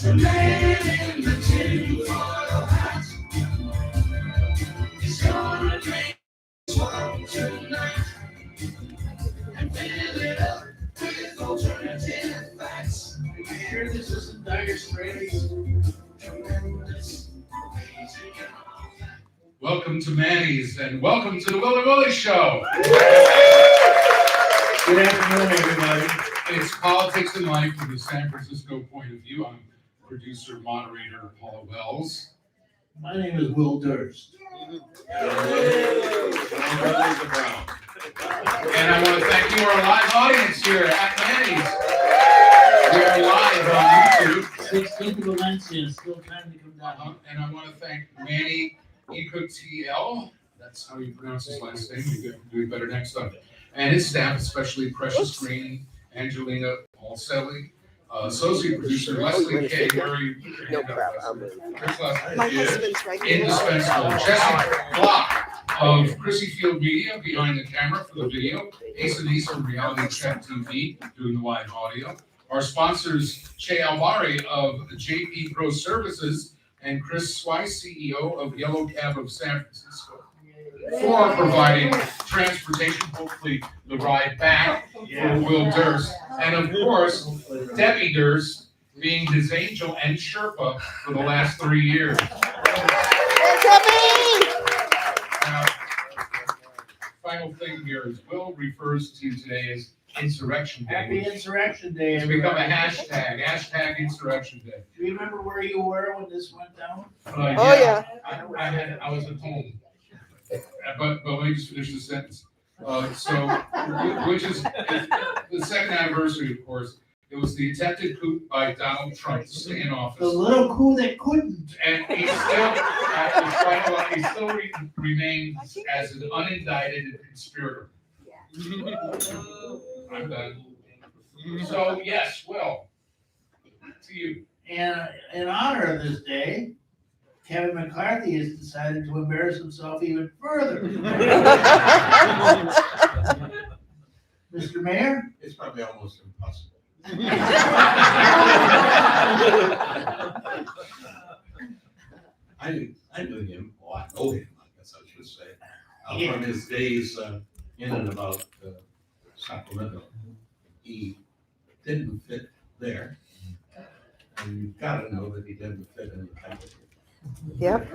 The man in the tinfoil hat is gonna drink one tonight and fill it up with alternative facts. Are you sure this isn't Dire Straits? Tremendous. Welcome to Manny's and welcome to the Willie Show. Good afternoon, everybody. It's politics and life from the San Francisco point of view. I'm producer, moderator, Paula Wells. My name is Will Durst. And I want to thank you, our live audience here at Manny's. We are live on YouTube. 16th of Valencia, still time to come down. And I want to thank Manny Ecotiel. That's how you pronounce his last name. You can do it better next time. And his staff, especially Precious Green, Angelina Paulselli, associate producer Leslie K. Murray. No problem. My husband's right here. Indispensable. Jesse Block of Chrissy Field Media behind the camera for the video. Ace and Ace from Reality Check TV doing the live audio. Our sponsors, Che Alvari of JP Pro Services and Chris Swice, CEO of Yellow Cab of San Francisco, for providing transportation, hopefully the ride back for Will Durst. And of course, Debbie Durst being his angel and Sherpa for the last 3 years. Now, final thing here is Will refers to today as Insurrection Day. Happy Insurrection Day, It's become a hashtag Insurrection Day. Do you remember where you were when this went down? Oh, yeah. I was at home. But let me just finish the sentence. Which is the second anniversary, of course. It was the attempted coup by Donald Trump to stay in office. The little coup that couldn't. And he still remains as an unindicted conspirator. I'm done. So, yes, Will, to you. And in honor of this day, Kevin McCarthy has decided to embarrass himself even further. Mr. Mayor? It's probably almost impossible. I knew him, or I know him, I guess I should say, from his days in and about Sacramento. He didn't fit there, and you've got to know that he didn't fit in the capital. Yep.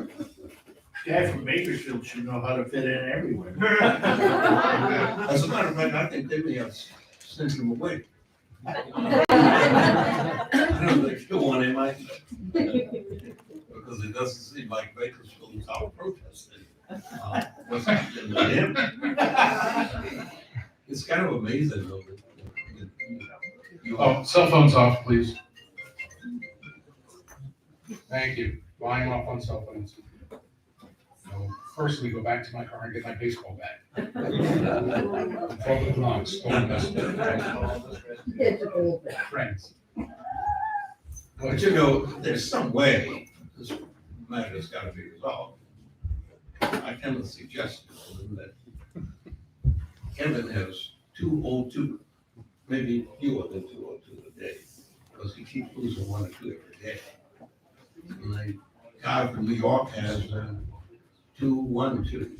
Guy from Bakersfield should know how to fit in everywhere. As a matter of fact, I think they may have sent him away. I don't know if you want him, because it doesn't seem like Bakersfield is out protesting. What's happening with him? It's kind of amazing, though. Oh, cell phones off, please. Thank you. Volume off on cell phones. So first, we go back to my car and get my baseball bat. Focus Knox, friends. But you know, there's some way this matter's got to be resolved. I kind of suggested to them that Kevin has 202, maybe fewer than 202 a day, because he keeps losing 1 or 2 every day. And the guy from New York has 212.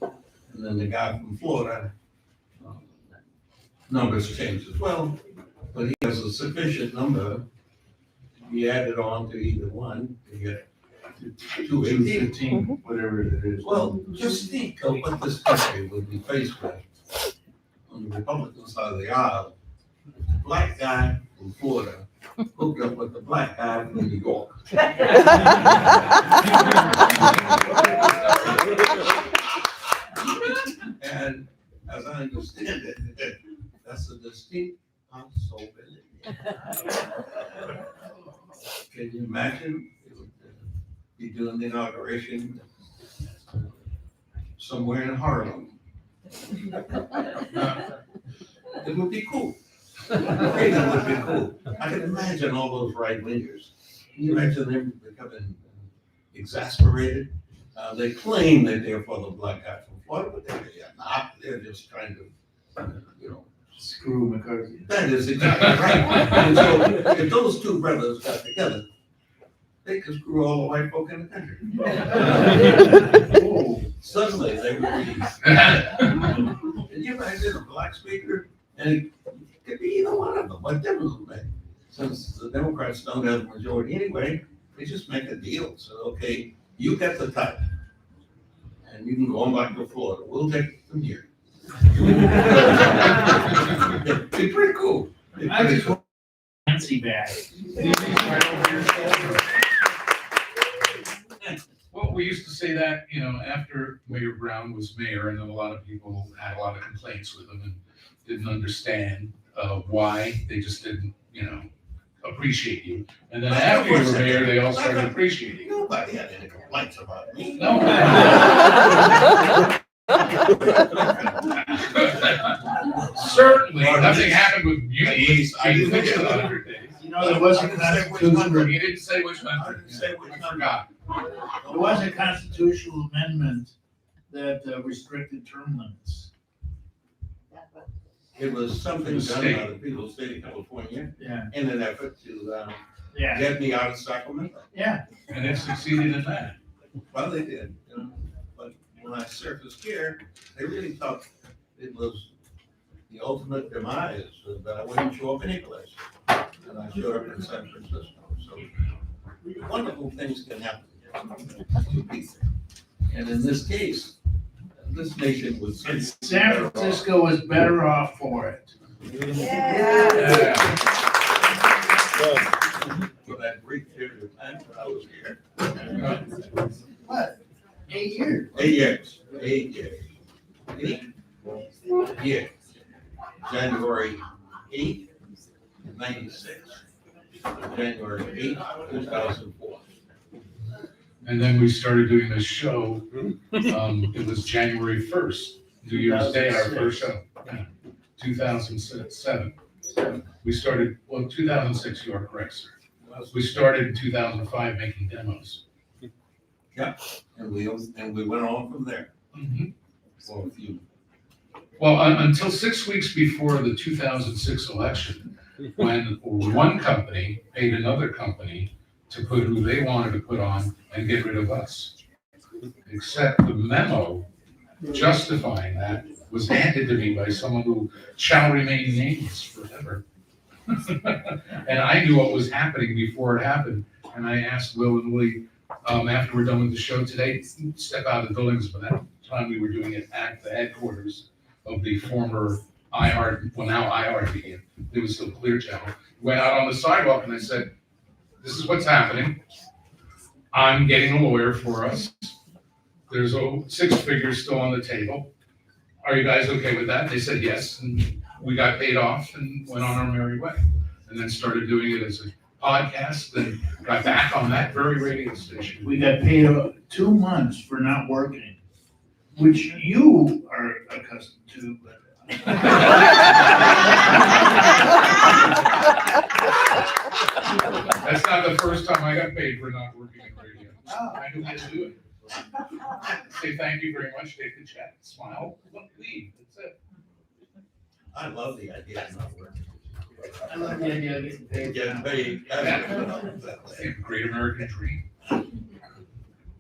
And then the guy from Florida, numbers change as well, but he has a sufficient number. He added on to either one to get 218, whatever it is. Well, just think of what this country would be faced with on the Republican side of the aisle. The black guy from Florida hooked up with the black guy from New York. And as I understand it, that's a distinct possibility. Can you imagine be doing the inauguration somewhere in Harlem? It would be cool. It would be cool. I can imagine all those right wingers. Can you imagine them becoming exasperated? They claim that they're for the black guy from Florida, but they're not. They're just trying to, Screw McCarthy. That is exactly right. And so if those two brothers got together, they could screw all the white folk in the country. Oh, Suddenly, they would be. Can you imagine a black speaker? And it could be either one of them. What difference would it make? Since the Democrats don't have the majority anyway, they just make a deal. So, okay, you get the type. And you can go on back to Florida. We'll take it from here. It'd be pretty cool. It'd be I pretty just cool. want fancy bag. Well, we used to say that, after Mayor Brown was mayor, and then a lot of people had a lot of complaints with him and didn't understand why. They just didn't, appreciate you. And then after you were mayor, they all started appreciating you. Nobody had any complaints about me. No. Certainly, nothing happened with you. At least I didn't Fixed get it it. 100 days. There was a You constitutional, didn't say which I country. didn't say which I country. forgot. there was a constitutional amendment that restricted term limits. It was something The done state. by the people of the state of California Yeah, in an effort to yeah, get me out of Sacramento. yeah. And it succeeded in that. Well, they did, but when I surfaced here, they really thought it was the ultimate demise, that I wouldn't show up anyplace. And I showed up in San Francisco, so wonderful things can happen to people. And in this case, this nation was. And San Francisco was better off for it. Yeah. For that brief period of time that I was here. What? 8 years? 8 years. 8 years. 8 years. January 8th, 96. January 8th, 2004. And then we started doing this show, it was January 1st, New Year's Day, our first show, 2007. We started, 2006, you are correct, sir. We started in 2005 making demos. And we went on from there for a few. Well, until 6 weeks before the 2006 election, when one company paid another company to put who they wanted to put on and get rid of us. Except the memo justifying that was handed to me by someone who shall remain nameless forever. And I knew what was happening before it happened. And I asked Will and Willie, after we're done with the show today, step out of the buildings. But that time we were doing it at the headquarters of the former IR, well now IRB, it was still Clear Channel. Went out on the sidewalk and I said, this is what's happening. I'm getting a lawyer for us. There's 6 figures still on the table. Are you guys okay with that? They said yes, and we got paid off and went on our merry way. And then started doing it as a podcast, then got back on that very radio station. We got paid 2 months for not working, which you are accustomed to. That's not the first time I got paid for not working in radio. I knew how to do it. Say thank you very much, take the check, smile, look, leave, that's it. I love the idea of not working. I love the idea of getting paid. Getting paid. It's a great American dream.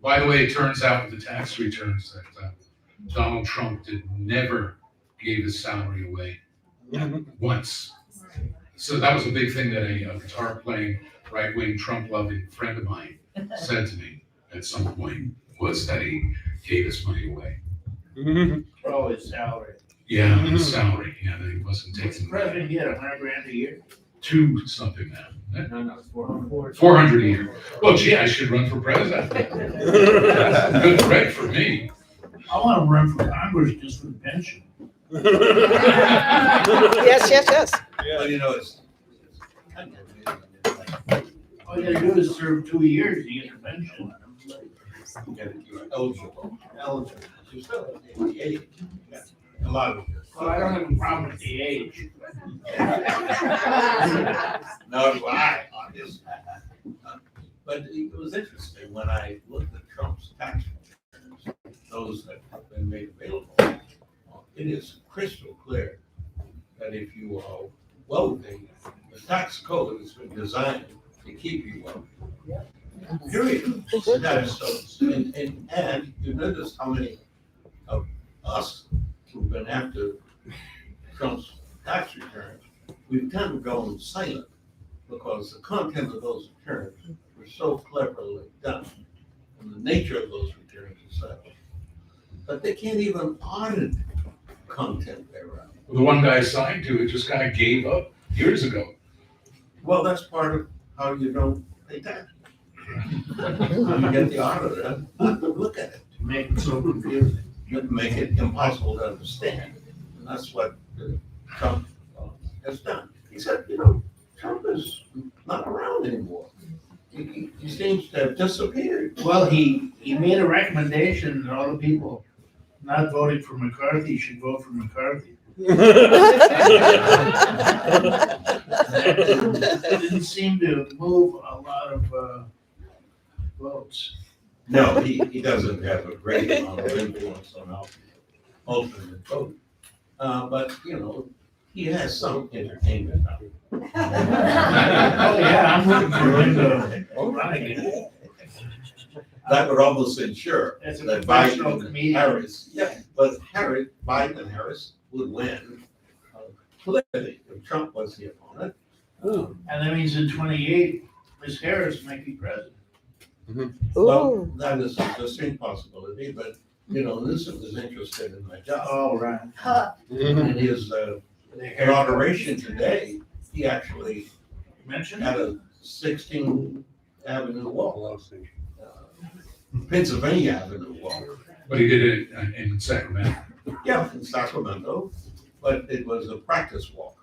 By the way, it turns out with the tax returns that Donald Trump never gave his salary away once. So that was a big thing that a guitar playing, right-wing Trump-loving friend of mine said to me at some point, was that he gave his money away. Oh, his salary. Yeah, his salary, that he wasn't What's the taking president get, $100,000 a year? 2 something now. No, it's 400. 400 a year. Well, gee, I should run for president. That's a good break for me. I want to run for Congress just for the pension. Yes, yes, yes. But it's. All you gotta do is serve 2 years to get your pension. You're eligible. Eligible. You still have the age. A lot of. Well, I don't have a problem with the age. No, I, obviously. But it was interesting when I looked at Trump's tax returns, those that have been made available. It is crystal clear that if you are wealthy, the tax code has been designed to keep you wealthy. Period. That is so, and you notice how many of us who've been after Trump's tax returns, we've kind of gone silent because the content of those returns were so cleverly done, and the nature of those returns is such that they can't even audit content thereof. The one guy assigned to it just kind of gave up years ago. Well, that's part of how you don't pay tax. You get the auditor not to look at it, To make it so confusing. to make it impossible to understand. And that's what Trump has done. He said, Trump is not around anymore. He seems to have disappeared. Well, he made a recommendation that all the people not voting for McCarthy should vote for McCarthy. That didn't seem to move a lot of votes. No, he doesn't have a great amount of influence on our ultimate vote. But, he has some entertainment now. Oh, yeah, I'm looking for him to run again. That would almost ensure As a that professional Biden and comedian. Harris, but Biden and Harris would win politically if Trump was the opponent. And that means in 28, Ms. Harris might be president. Well, Ooh. that is a distinct possibility, but, Newsom is interested in my job. Oh, right. And his inauguration today, he actually Mentioned had a 16th Avenue walk. Pennsylvania Avenue walk. But he did it in Sacramento. Yeah, in Sacramento, but it was a practice walk.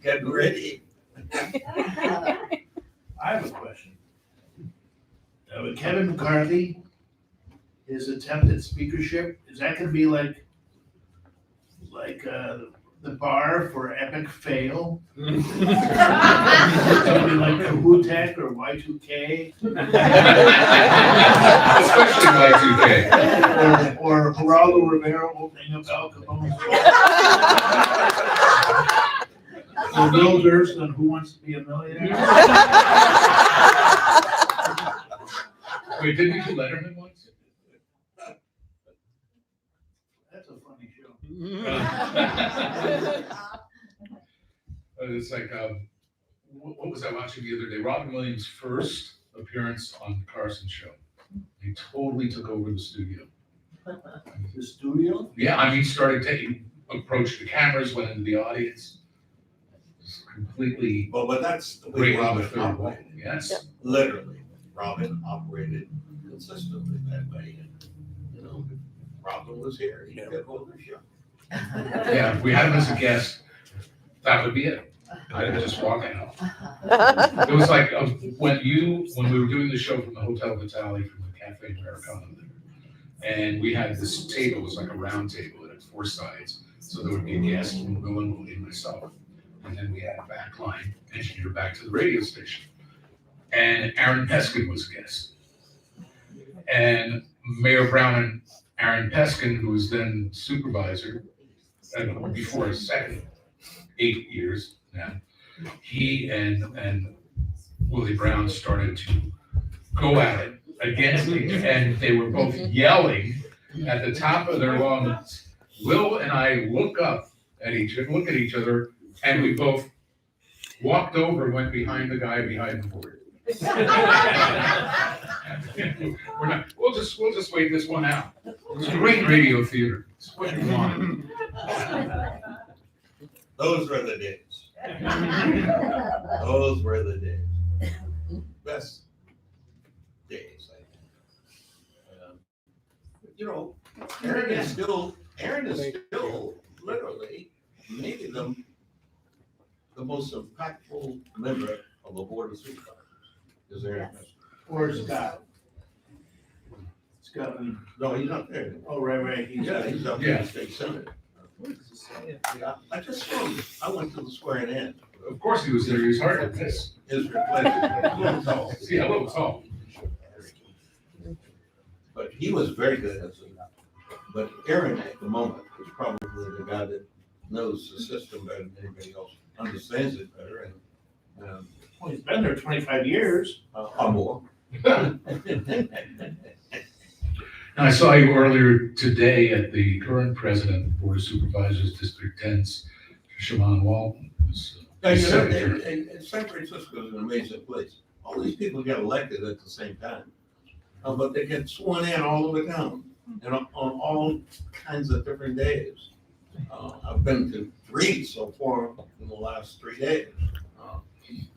Getting ready. I have a question. With Kevin McCarthy, his attempted speakership, is that gonna be like the bar for epic fail? It's gonna be like Kahutek or Y2K? Especially Y2K. Or Geraldo Rivera opening up Al Capone's or Bill Durst on Who Wants to Be a Millionaire? Wait, didn't we do Letterman once? That's a funny show. But it's like, what was I watching the other day? Robin Williams' first appearance on the Carson show. He totally took over the studio. The studio? Yeah, I mean, approached the cameras, went into the audience. Just completely Well, but that's the way great on the Robin third wall. operated. Yes. Literally, Robin operated consistently that way. And, if Robin was here, he could hold the show. Yeah, if we had him as a guest, that would be it. I'd just walk out. It was like when we were doing the show from the Hotel Vitale from the Cafe Americano there, and we had this table, it was like a round table, it had 4 sides. So there would be a guest, and Willie and myself. And then we had a back line engineer back to the radio station. And Aaron Peskin was a guest. And Mayor Brown and Aaron Peskin, who was then supervisor, before his second 8 years now, he and Willie Brown started to go at it against me, and they were both yelling at the top of their lungs. Will and I look at each other, and we both walked over and went behind the guy behind the board. We'll just wait this one out. It's great radio theater. It's what you want. Those were the days. Those were the days. Best days, I think. Aaron is still literally maybe the most impactful member of the Board of Supervisors. Is Aaron Peskin. Or Scott? Scott, No, he's not there. oh, right, He's up in the state senate. Yeah, I just saw him. I went to the swearing in. Of course he was there. He was hard at this. His replacement. See, a little tall. But he was very good at it. But Aaron at the moment was probably the guy that knows the system better than anybody else, understands it better, and, Well, he's been there 25 years. or more. And I saw you earlier today at the current president of the Board of Supervisors, District 10's, Shaman Walton. was, Yeah, you know, secretary. and San Francisco is an amazing place. All these people get elected at the same time, but they get sworn in all over town, and on all kinds of different days. I've been to 3 so far in the last 3 days,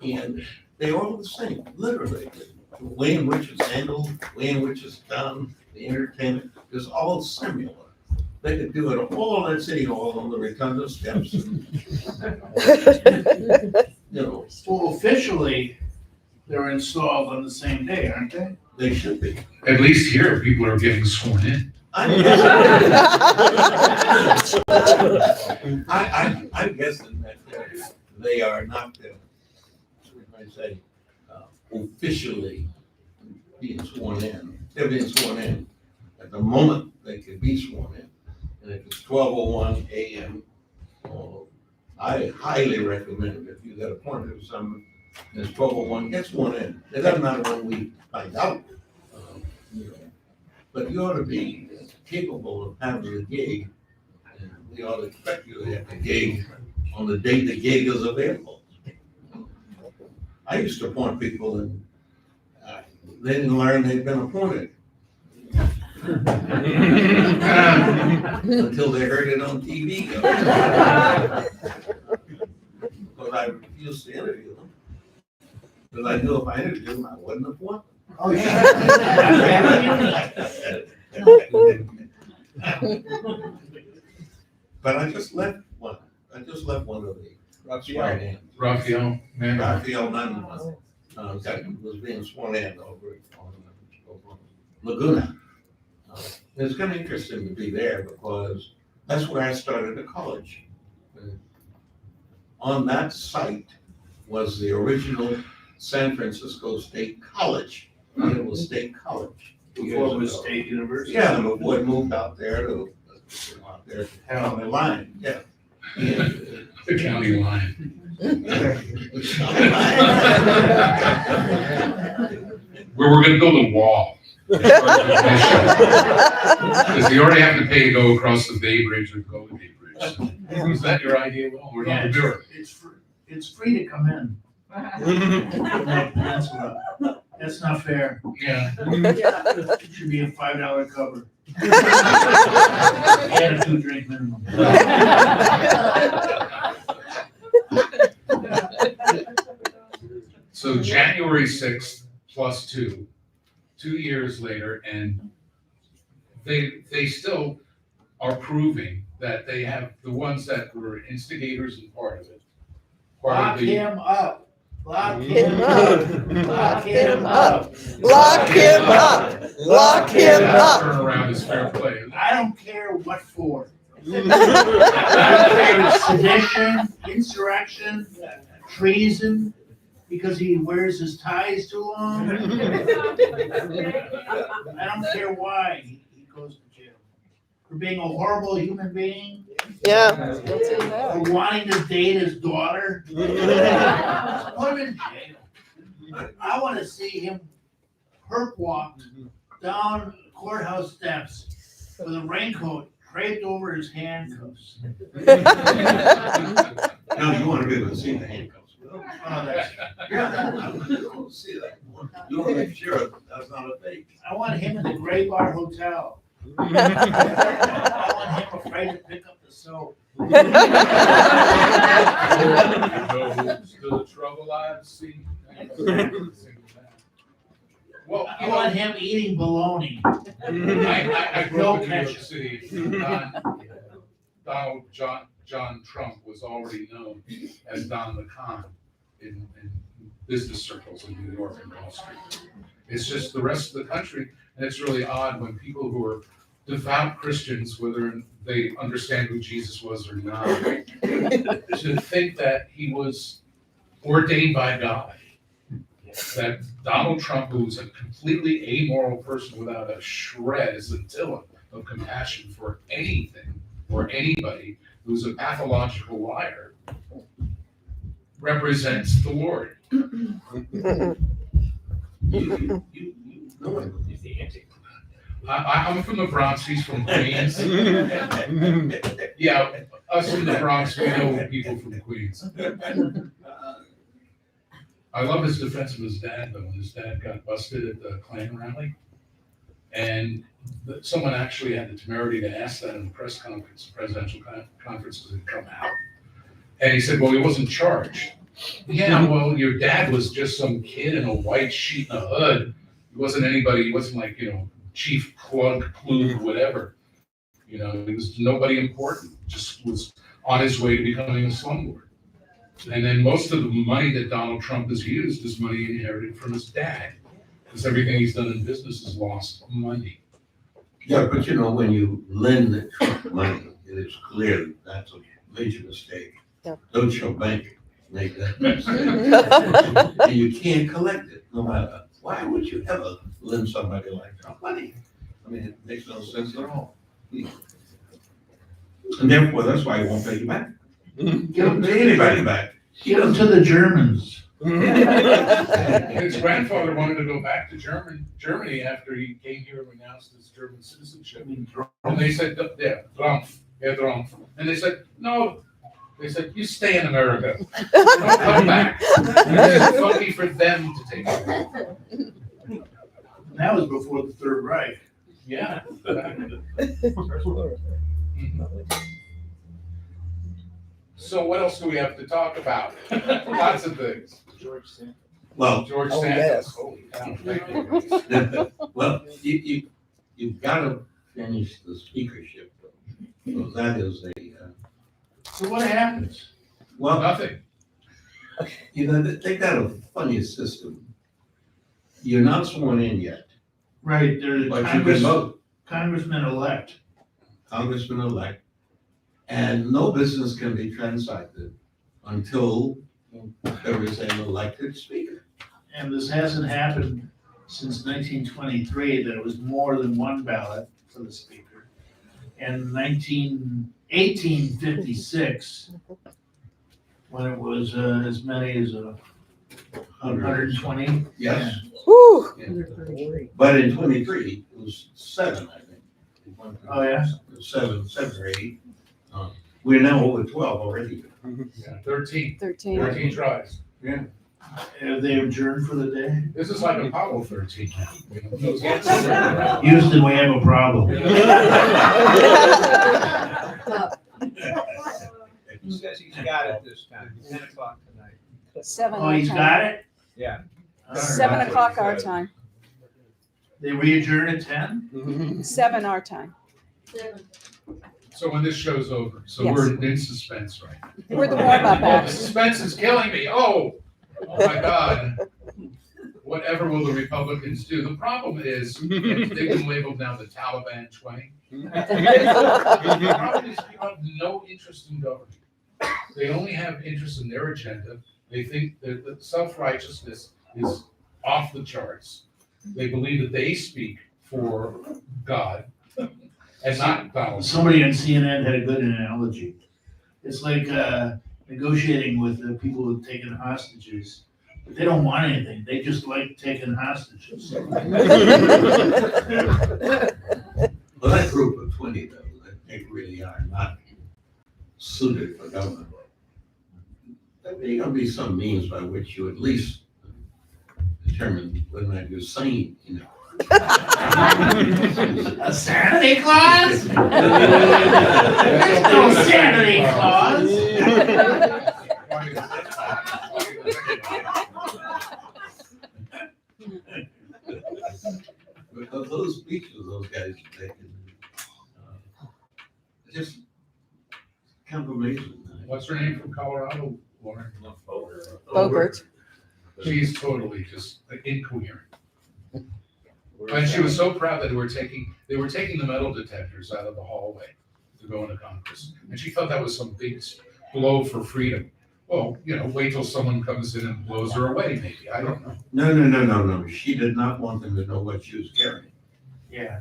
and they're all the same, literally. The way in which it's handled, the way in which it's done, the entertainment is all similar. They could do it all at City Hall on the rotunda steps, and, you know, Well, officially, they're installed on the same day, aren't they? they should be. At least here, people are getting sworn in. I'm guessing that they are not, officially being sworn in. They're being sworn in at the moment they could be sworn in. And if it's 12:01 a.m., I highly recommend it if you get appointed to some, it's 12:01, get sworn in. It doesn't matter when we find out. You know, but you ought to be capable of having the gig, and we ought to expect you to have the gig on the date the gig is available. I used to appoint people and they didn't learn they'd been appointed until they heard it on TV. Because I refused to interview them, because I knew if I interviewed them, I wasn't appointed. Oh, yeah. But I just left one of the Raphael, man. Raphael Manny was being sworn in over Laguna. It's kind of interesting to be there because that's where I started at college. On that site was the original San Francisco State College. It was State College. Before it was State University. Yeah, and before it moved out there to County Line, yeah. The county line. Where we're gonna build a wall. Because you already have to pay to go across the Bay Bridge or the Golden Gate Bridge. Is that your idea? Well, we're not gonna do it. It's free to come in. That's not fair. Yeah. It should be a $5 cover. And a 2-drink minimum. So January 6th plus 2 years later, and they still are proving that they have the ones that were instigators and part of it. Lock him up. Lock him up. Lock him up. Lock him up. Lock him up. Turnaround is fair play. I don't care what for. I don't care if it's sedition, insurrection, treason, because he wears his ties too long. I don't care why he goes to jail. For being a horrible human being, Yeah. for wanting to date his daughter. Put him in jail. I want to see him perp walk down courthouse steps with a raincoat draped over his handcuffs. No, you want to be able to see the handcuffs. Oh, that's- Yeah, I want to see that. You want to make sure that's not a fake. I want him in the Gray Bar Hotel. I want him afraid to pick up the soap. The trouble I've seen. Well, I want him eating bologna. I grew up in New York City. Donald John Trump was already known as Don the Con in business circles in New York and Wall Street. It's just the rest of the country, and it's really odd when people who are devout Christians, whether they understand who Jesus was or not, to think that he was ordained by God. That Donald Trump, who's a completely amoral person without a shred, a scintilla of compassion for anything or anybody, who's a pathological liar, represents the Lord. No one believes the anti. I'm from the Bronx, he's from Queens. Yeah, us from the Bronx, we know people from Queens. I love his defense of his dad, though, when his dad got busted at the Klan rally. And someone actually had the temerity to ask that in the press conference, presidential conference, had come out. And he said, well, he wasn't charged. Yeah, well, your dad was just some kid in a white sheet in a hood. He wasn't anybody, he wasn't like, Chief Klug, whatever. He was nobody important, just was on his way to becoming a slumlord. And then most of the money that Donald Trump has used is money he inherited from his dad. Because everything he's done in business is lost money. Yeah, but when you lend Trump money, it is clear that's a major mistake. Yeah. Don't your bank make that mistake. And you can't collect it, no matter. Why would you ever lend somebody like Trump money? I mean, it makes no sense at all. And therefore, that's why he won't pay you back. You don't pay anybody back. Give them to the Germans. His grandfather wanted to go back to Germany after he came here and renounced his German citizenship. And they said, yeah, Trumpf. And they said, no. They said, you stay in America. Don't come back. It's funny for them to take over. That was before the Third Reich. Yeah. So what else do we have to talk about? Lots of things. Well, George Oh, Santos. yes. Holy cow, thank you. well, you've got to finish the speakership. So that is So what happens? well, Nothing. they got a funny system. You're not sworn in yet, Right, there's but you can vote. Congressman-elect. Congressman-elect, and no business can be transacted until there is an elected speaker. And this hasn't happened since 1923, there was more than one ballot for the speaker. And 1856, when it was as many as 120. Yes, Whew. but in 23, it was 7, I think. Oh, yeah? 7 or 8. We're now over 12 already. Yeah, 13. 13. 13 tries. Have they adjourned for the day? This is like Apollo 13 now. Houston, we have a problem. He says he's got it this time, 10 o'clock tonight. 7 Oh, he's got it? Yeah. All right. 7 o'clock our time, They re-adjourn at 10? 7 our time. So when this show's over, so Yes. we're in suspense right now. We're the warm-up The act. suspense is killing me. Oh my God. Whatever will the Republicans do? The problem is, they've been labeled now the Taliban 20. The problem is people have no interest in government. They only have interest in their agenda. They think that self-righteousness is off the charts. They believe that they speak for God and not Donald Trump. Somebody on CNN had a good analogy. It's like negotiating with the people who've taken hostages. But they don't want anything, they just like taking hostages. Well, that group of 20, though, that they really are not suited for government. There are going to be some means by which you at least determine whether or not you're sane, A Santa Claus? There's no Santa Claus. Because those speeches, those guys, they can, just confirmation. What's her name from Colorado, Lauren? Bogert. She's totally just incoherent. And she was so proud that they were taking the metal detectors out of the hallway to go into Congress. And she thought that was some big blow for freedom. Well, wait till someone comes in and blows her away, maybe. I don't know. No. She did not want them to know what she was carrying. Yeah.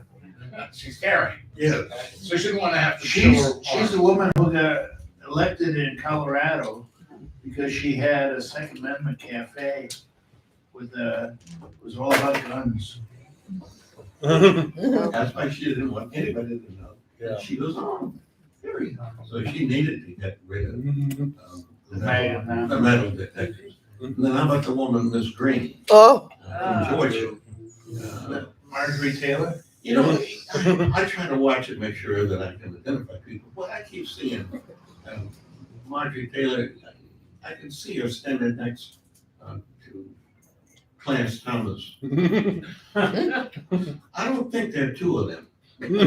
She's carrying. Yes. So she didn't want to have to show her. She's the woman who got elected in Colorado because she had a Second Amendment cafe with, it was all about guns. That's why she didn't want anybody to know Yeah. that she was on, period. So she needed to get rid of the metal detectors. And then how about the woman, Miss Green, Oh, from Georgia? Marjorie Taylor? You know, I try to watch and make sure that I can identify people, but I keep seeing Marjorie Taylor, I can see her standing next to Clarence Thomas. I don't think there are two of them. I don't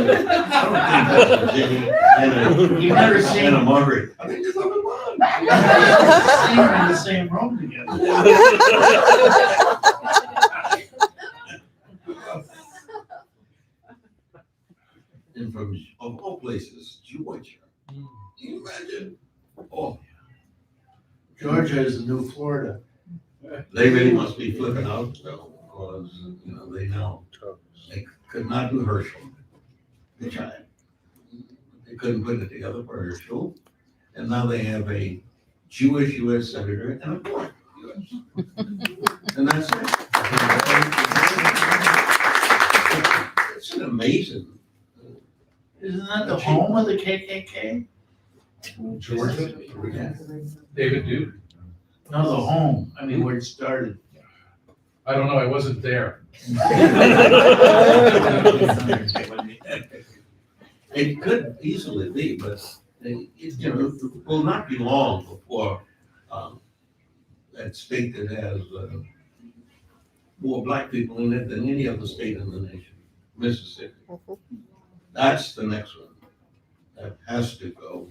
think that's a Jimmy You've never seen and a them. Margaret. I think there's only one. Seen them in the same room together. And from, of all places, Georgia. Can you imagine? Oh, Georgia is the new Florida. they really must be flipping out though, because, you know, they could not do Herschel. They tried. They couldn't put it together for Herschel. And now they have a Jewish US senator and a black US. And that's it. It's an amazing. Isn't that the home of the KKK? Georgia, Yeah. David Duke. No, the home, I mean, where it started. I don't know, I wasn't there. It could easily be, but it will not be long before that state that has more black people in it than any other state in the nation, Mississippi. That's the next one that has to go.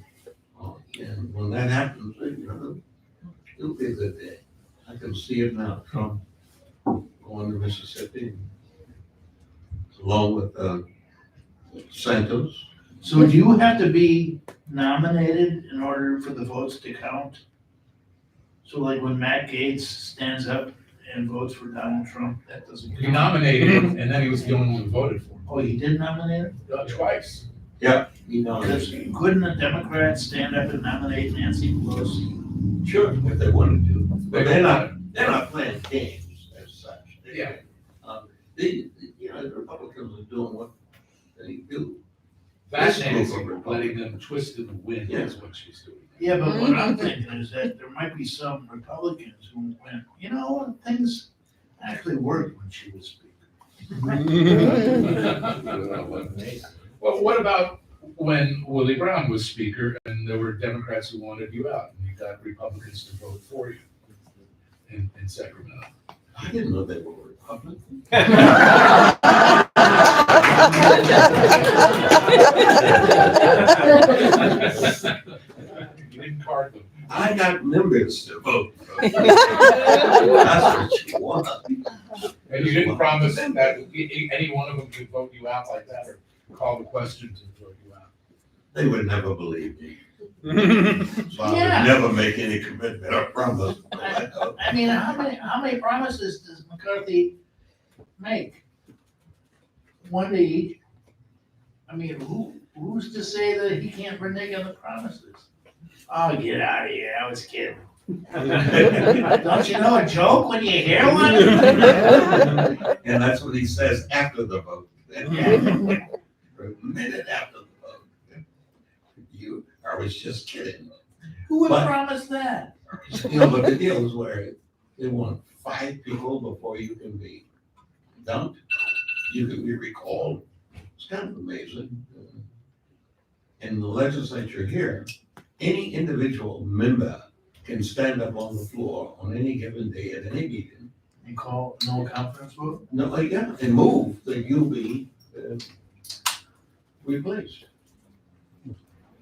And when that happens, it'll be a good day. I can see it now, Trump going to Mississippi along with Santos. So do you have to be nominated in order for the votes to count? So like when Matt Gaetz stands up and votes for Donald Trump, that doesn't He count? nominated him, and then he was the only one who voted for him. Oh, he did nominate him? Twice. Because couldn't a Democrat stand up and nominate Nancy Pelosi? Sure, if they wanted to, but They they're not playing games as such. Yeah. The Republicans are doing what they do. That This group Nancy, of Republicans. letting them twist in the wind is what she's doing. Yeah, but what I'm thinking is that there might be some Republicans who went, you know, things actually worked when she was speaker. Well, what about when Willie Brown was speaker and there were Democrats who wanted you out and you got Republicans to vote for you in Sacramento? I didn't know they were Republicans. You didn't card them. I got members to vote. That's what you want. And you didn't promise that any one of them could vote you out like that or call the questions and vote you out. They would never believe me. So I Yeah. would never make any commitment or promise. I mean, how many promises does McCarthy make? One to each. I mean, who's to say that he can't renege on the promises? Oh, get out of here, I was kidding. Don't you know a joke when you hear one? And that's what he says after the vote. For a minute after the vote. I was just kidding. Who would But- promise that? But the deal is where they want 5 people before you can be dumped. You can be recalled. It's kind of amazing. In the legislature here, any individual member can stand up on the floor on any given day at any meeting. And call no confidence vote? No, and move that you be replaced.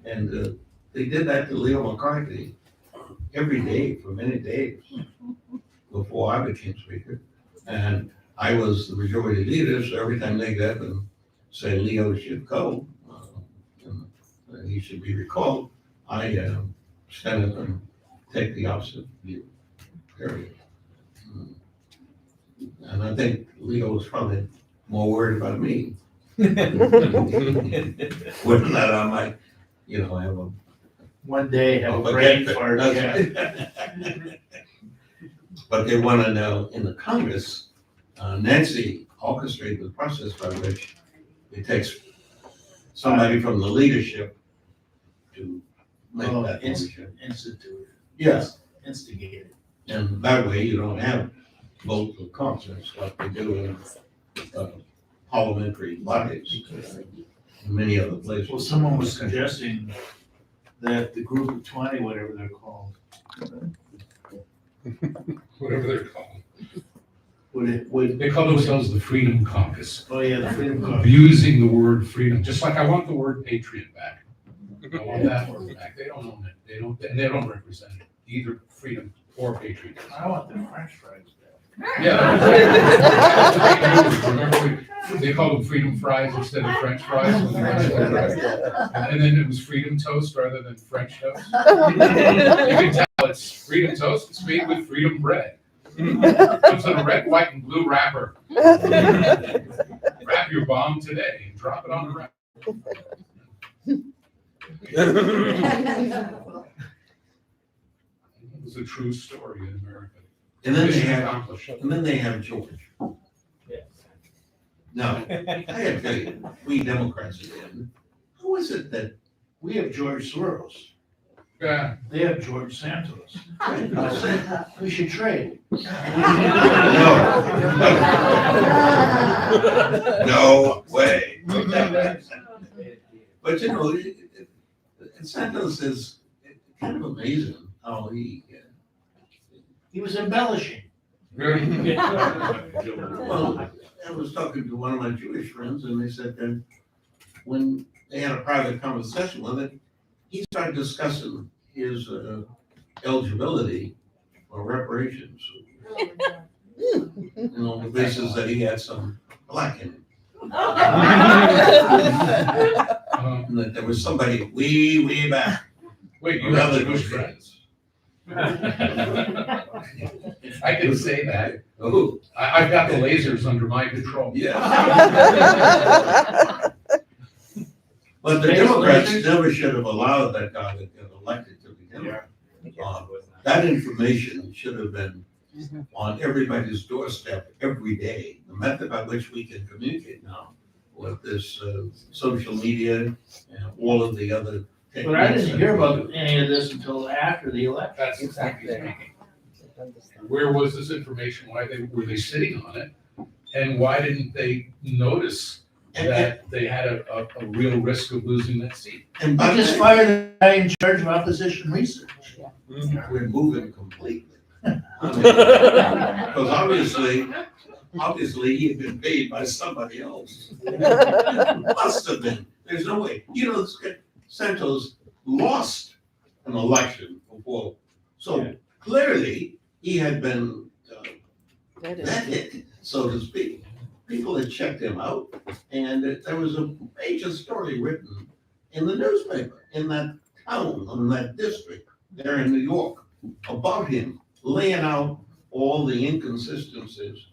And they did that to Leo McCarthy every day for many days before I became speaker. And I was the majority leader, so every time they got up and said Leo should go, and he should be recalled, I stand up and take the opposite view, period. And I think Leo was probably more worried about me. Whether or not I might, have a One day have a Oh, brain forget fart, that. yeah. But they want to know in the Congress, Nancy orchestrated the process by which it takes somebody from the leadership to make Oh, that motion. Institute. Yes, Instigated. and that way you don't have votes of confidence like they do in parliamentary bodies in many other places. Well, someone was suggesting that the group of 20, whatever they're called, Whatever they're called. would, They call themselves the Freedom Caucus, oh yeah, the Freedom Caucus. abusing the word freedom, just like I want the word patriot back. I want that word back. They don't own it. They don't represent it, either freedom or patriotism. I want the French fries back. Yeah. Remember, they called them freedom fries instead of French fries. And then it was freedom toast rather than French toast. You can tell it's freedom toast, it's made with freedom bread. Comes in a red, white, and blue wrapper. Wrap your bomb today and drop it on the wrapper. It was a true story in America. And then they Mission have, accomplished. and then they have George. Now, I gotta tell you, we Democrats again, how is it that We have George Soros. Yeah. They have George Santos. We should trade. No way. But you know, Santos is kind of amazing how he, He was embellishing. well, I was talking to one of my Jewish friends and they said that when they had a private conversation with it, he started discussing his eligibility for reparations. You know, on the basis that he had some black in him. And that there was somebody way back. Wait, you have Jewish friends? I can say that. Oh, I've got the lasers under my control. yeah. But the Democrats never should have allowed that guy to get elected to begin with. That information should have been on everybody's doorstep every day. The method by which we can communicate now with this social media and all of the other techniques. But I didn't hear about any of this until after the election. That's the point he's making. Where was this information? Were they sitting on it? And why didn't they notice that they had a real risk of losing that seat? And I by just then, fired the guy in charge of opposition research. we're moving completely. Because obviously he had been paid by somebody else. Must have been. There's no way. You know, Santos lost an election before. So clearly he had been vetted, so to speak. People had checked him out and there was a major story written in the newspaper in that town, in that district there in New York about him, laying out all the inconsistencies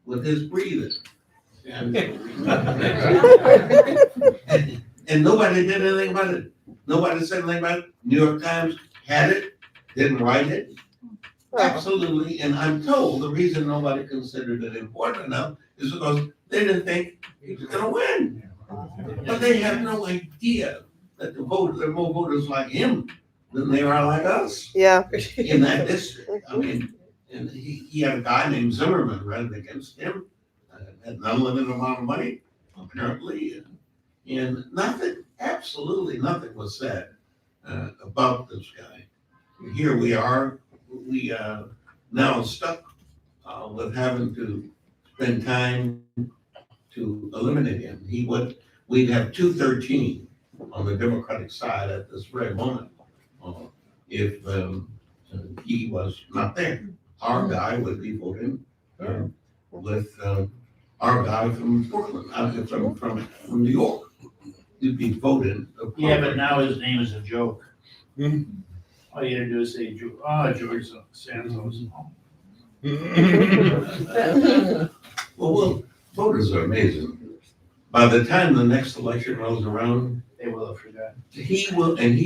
with his breathing. And and nobody did anything about it. Nobody said anything about it. New York Times had it, didn't write it. Absolutely, and I'm told the reason nobody considered it important enough is because they didn't think he was gonna win. But they have no idea that there are more voters like him than there are like us Yeah. in that district. I mean, and he had a guy named Zimmerman running against him, had an unlimited amount of money, apparently, and nothing, absolutely nothing was said about this guy. Here we are, we now stuck with having to spend time to eliminate him. We'd have 213 on the Democratic side at this very moment if he was not there. Our guy would be voting with our guy from Portland, from New York. He'd be voting. Yeah, but now his name is a joke. All you gotta do is say, George Santos. Well, voters are amazing. By the time the next election rolls around, They will well for that. He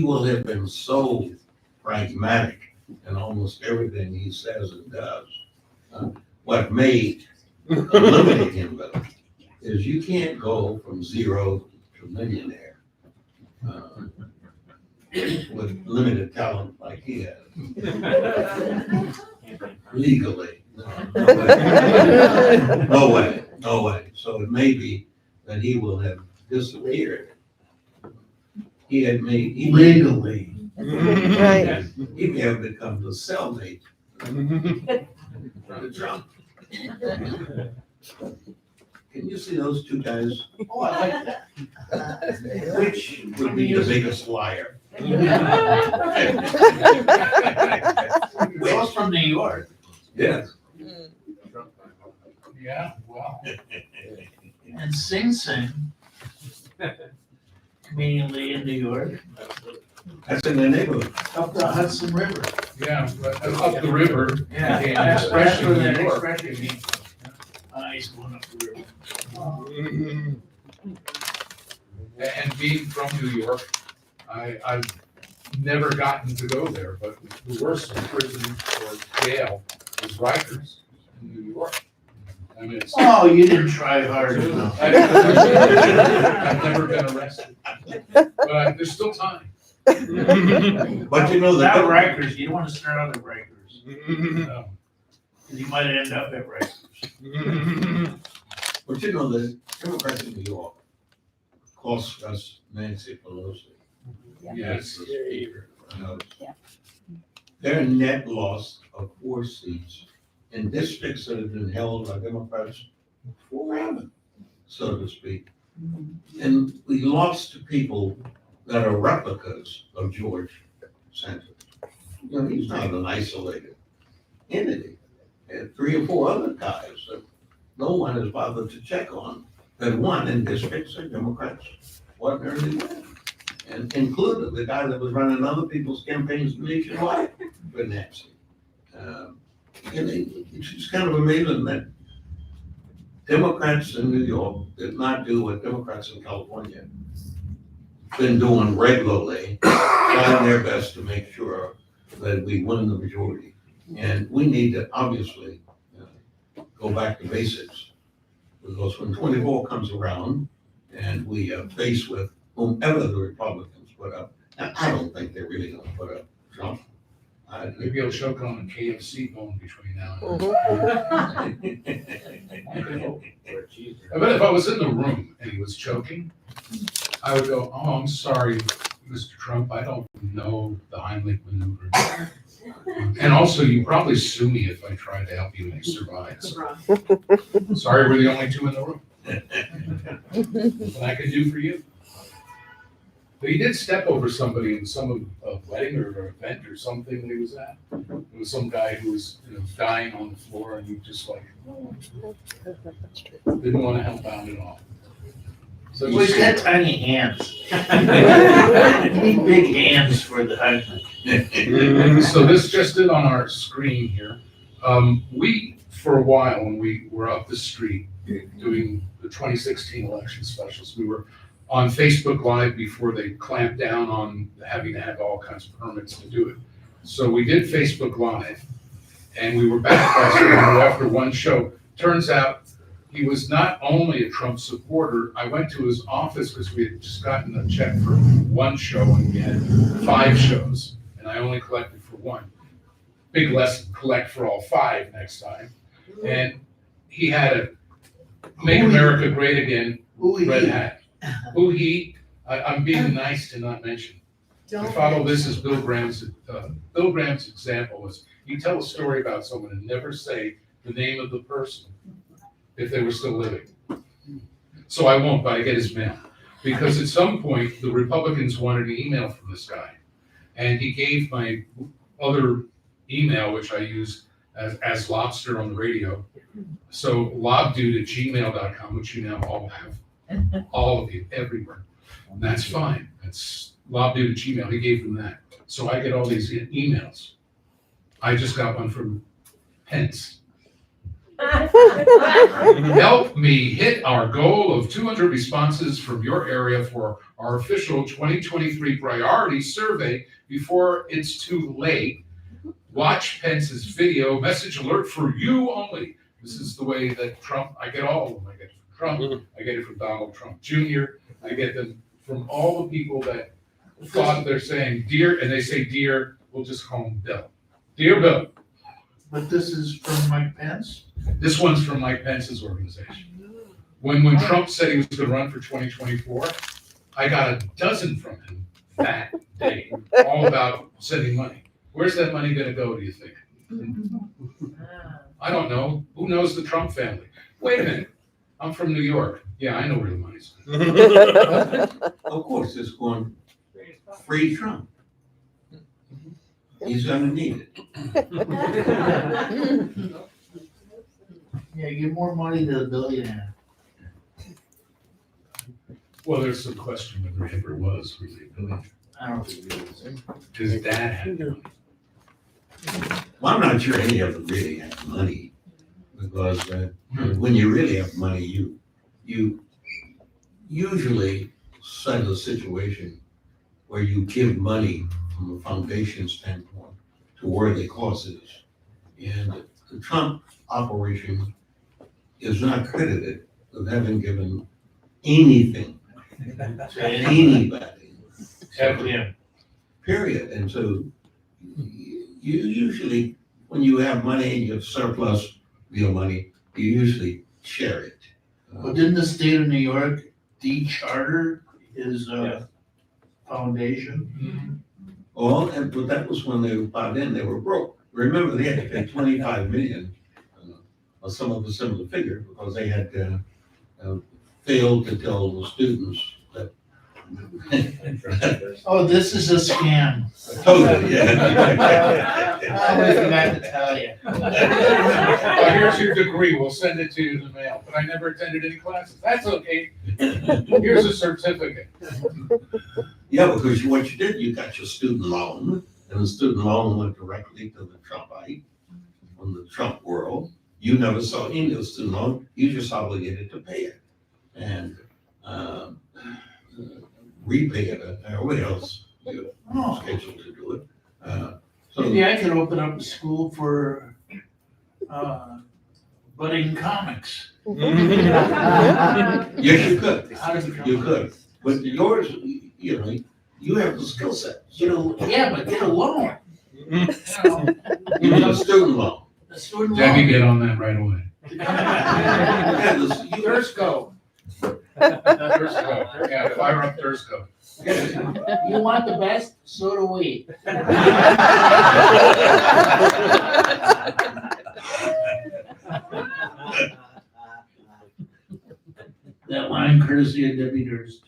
will have been so pragmatic in almost everything he says and does. What may eliminate him though is you can't go from zero to millionaire with limited talent like he has. Legally. No way, no way. So it may be that he will have disappeared. He may Legally. Right. He may have become the cellmate for Trump. Can you see those two guys? Oh, I like that. Which Would be the biggest liar. Both from New York. Yes. Yeah, well, And Sing Sing, conveniently in New York, That's in the neighborhood. up the Hudson River. yeah, but up the river. Yeah, came that's expression where in that New York. expression came from. I used to go up the river. And being from New York, I've never gotten to go there, but the worst prison or jail is Rikers in New York. I mean, it's. Oh, you didn't try hard enough. I've never been arrested, but there's still time. But you know Not that. Rikers, you don't want to start out at Rikers, No. because you might end up at Rikers. But you know the Democrats in New York cost us Nancy Pelosi. Yes. the Speaker. Yeah. Their net loss of 4 seats in districts that have been held by Democrats forever, so to speak. And we lost to people that are replicas of George Santos. You know, he's not an isolated entity. And 3 or 4 other guys that no one has bothered to check on that won in districts that Democrats ordinarily win. And included the guy that was running other people's campaigns nationwide for Nancy. And it's just kind of amazing that Democrats in New York did not do what Democrats in California been doing regularly, trying their best to make sure that we win the majority. And we need to obviously go back to basics. Because when 24 comes around and we are faced with whomever the Republicans put up, and I don't think they're really gonna put up Trump. Maybe he'll choke on a KFC bone between now and then. I bet if I was in the room and he was choking, I would go, "Oh, I'm sorry, Mr. Trump, I don't know the Heimlich maneuver." And also, you probably sue me if I try to help you and you survive. Sorry, we're the only 2 in the room. What I could do for you. But he did step over somebody in some a wedding or an event or something he was at. It was some guy who was, dying on the floor, and he just didn't want to help out at all. So Well, he's got tiny hands. You need big hands for the Heisman. So this just in on our screen here. We, for a while, when we were up the street doing the 2016 election specials, we were on Facebook Live before they clamped down on having to have all kinds of permits to do it. So we did Facebook Live, and we were back after one show. Turns out he was not only a Trump supporter. I went to his office because we had just gotten a check for one show, and we had 5 shows, and I only collected for 1. Big lesson, collect for all 5 next time. And he had a Make America Great Again red hat. Who he, I'm being nice to not mention. To follow this is Bill Graham's example was, you tell a story about someone and never say the name of the person if they were still living. So I won't, but I get his mail. Because at some point, the Republicans wanted an email from this guy. And he gave my other email, which I used as Lobster on the radio. So lobdude@gmail.com, which you now all have. All of you, everywhere. And that's fine. That's lobdude@gmail. He gave them that. So I get all these emails. I just got one from Pence. Help me hit our goal of 200 responses from your area for our official 2023 priority survey before it's too late. Watch Pence's video message alert for you only. This is the way that Trump, I get all of them. I get it from Trump, I get it from Donald Trump Jr., I get them from all the people that thought they're saying dear, and they say dear, we'll just call him Bill. Dear Bill. But this is from Mike Pence? This one's from Mike Pence's organization. When Trump said he was gonna run for 2024, I got a dozen from him that day, all about sending money. Where's that money gonna go, do you think? I don't know. Who knows the Trump family? Wait a minute. I'm from New York. Yeah, I know where the money's going. Of course, it's going free Trump. He's gonna need it. Yeah, give more money to the billionaire. Well, there's some question whether he ever was really a billionaire. I don't think it is. His dad had money. Well, I'm not sure any of them really have money, because when you really have money, you usually set a situation where you give money from a foundation standpoint to worthy causes. And the Trump operation is not credited with having given anything to anybody. Ever. Period. And so you usually, when you have money and you have surplus real money, you usually share it. But didn't the state of New York de-charter his foundation? Well, but that was when they bought in, they were broke. Remember, they had to pay 25 million, or some of a similar figure, because they had failed to tell the students that. Oh, this is a scam. Totally, yeah. I forgot to tell you. Oh, here's your degree. We'll send it to you in the mail. But I never attended any classes. That's okay. Here's a certificate. Yeah, because what you did, you got your student loan, and the student loan went directly to the Trumpite, from the Trump world. You never saw any of the student loan, you just obligated to pay it. And repay it, or else you're scheduled to do it. So Maybe I could open up a school for budding comics. yes, you could, How to become you could. But yours, you know, you have the skill set. Yeah, but get a loan. You need a student loan. A student Debbie, loan. get on that right away. Yeah, Thursco. Thursco. Yeah, fire up Thursco. You want the best? So do we. That line courtesy of Debbie Durst.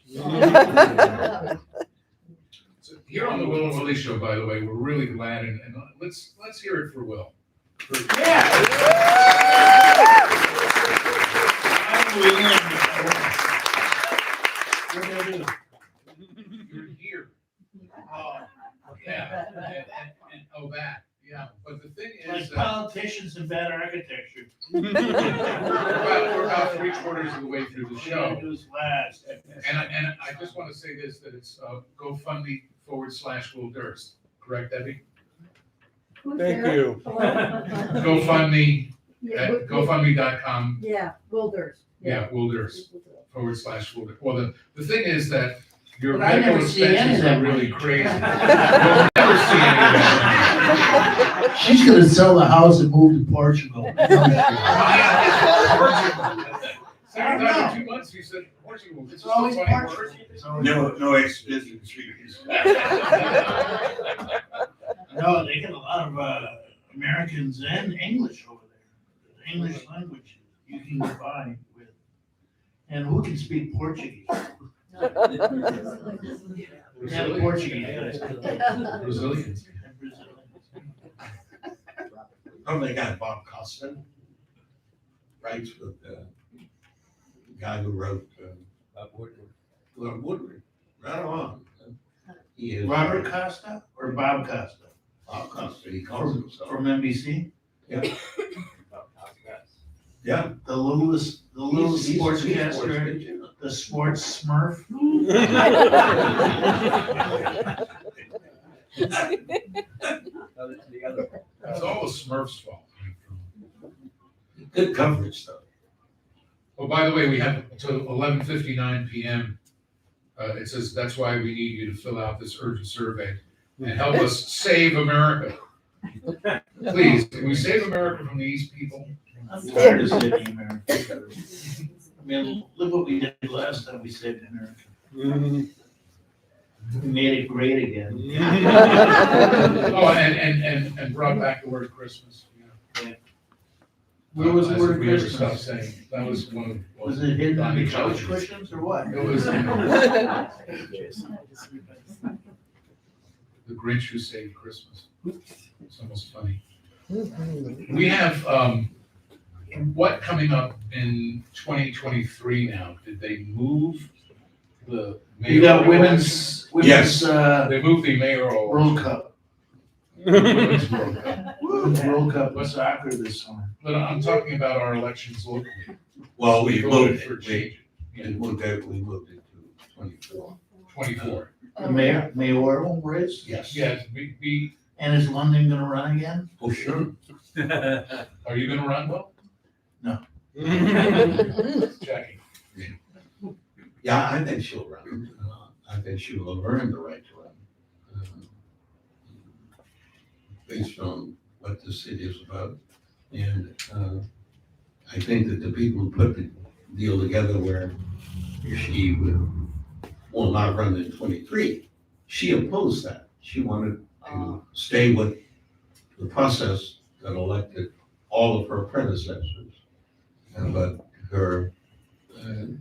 So here on the Will and Willie Show, by the way, we're really glad, and let's hear it for Will. You're here. Yeah, and oh, that, yeah, but the thing Like is, politicians and bad architecture. we're about 3/4 of the way through the show. Who's last? And I just want to say this, that it's GoFundMe/Will Durst, correct, Debbie? Thank you. GoFundMe at GoFundMe.com, Yeah, Wilders. yeah, Will Durst /Will Durst. Well, the thing is that your But I never medical see any of expenses that are really money. crazy. You'll never see any of that. She's gonna sell the house and move to Portugal. Every time in 2 months, you said Portugal. It's just a Always funny word. Portugal. No explicit treaties. No, they get a lot of Americans and English over there. The English language you can get by with. And who can speak Portuguese? Yeah, Brazilian. Portuguese. Brazilians. Oh, they got Bob Costin, writes with the guy who wrote Lord Woodward, right on. He is Robert Costa or Bob Costa? Bob Costa, he calls himself. From NBC? Yeah. Yeah. The littlest He's sportscaster, yeah. the sports smurf. It's all the Smurfs' fault. Good coverage though. Oh, by the way, we have until 11:59 PM. It says that's why we need you to fill out this urgent survey and help us save America. Please, can we save America from these people? I'm tired of saving America. I mean, look what we did last time we saved America. We made it great again. Oh, and brought back the word Christmas. Yeah. Where was the As word if we ever stopped Christmas? saying, that was one of. Was it hidden on the Donnie couch Jones. cushions or what? It was the Grinch who saved Christmas. It's almost funny. We have, what coming up in 2023 now? Did they move the? You got mayoral women's, They moved the mayoral. World Cup. Women's World Cup. Women's World Cup in soccer this summer. But I'm talking about our elections locally. Well, we Voted moved for it. change. We moved it to 24. 24. The mayoral race? Yes. Yeah, we, And is London gonna run again? Oh, sure. are you gonna run, Will? No. Jackie. Yeah, I think she'll run. I think she will have earned the right to run. Based on what the city is about. And I think that the people who put the deal together where she will not run in 23, she opposed that. She wanted to stay with the process that elected all of her predecessors. But her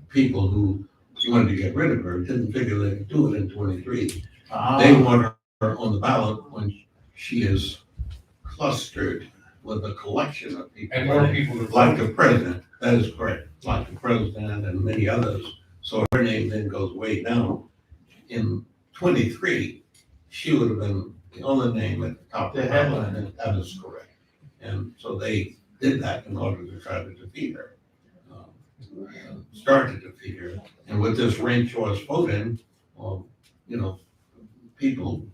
people who wanted to get rid of her didn't figure they could do it in 23. They want her on the ballot when she is clustered with a collection of people. And more people to Like vote. the president, that is correct, like the president and many others. So her name then goes way down. In 23, she would have been the only name at the top of the The headline. ballot. That is correct. And so they did that in order to try to defeat her. Start to defeat her. And with this ranked choice voting, people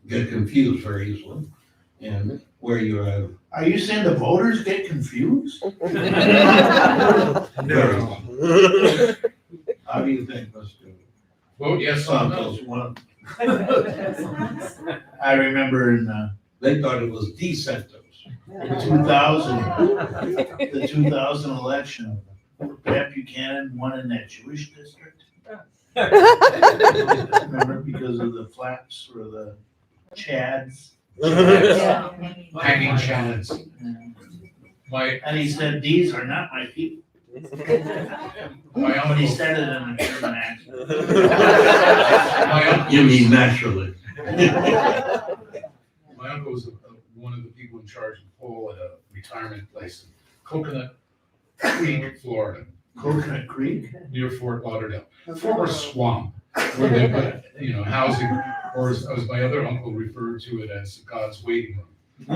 get confused very easily. And where you have Are you saying the voters get confused? very, how do you think, Mr. Vote yes or no. Santos won? I remember in They thought it was DeSantos. the 2000 election, Pat Buchanan won in that Jewish district. Remember, because of the flaps or the chads. Hanging chads. My, And he said, "These are not my people." my But he uncle, said it in a German accent. my uncle. You mean naturally. My uncle was one of the people in charge of the poll at a retirement place in Coconut Creek, Florida, Coconut Creek. near Fort Lauderdale. Former swamp, where they put, housing, or as my other uncle referred to it as God's waiting room. He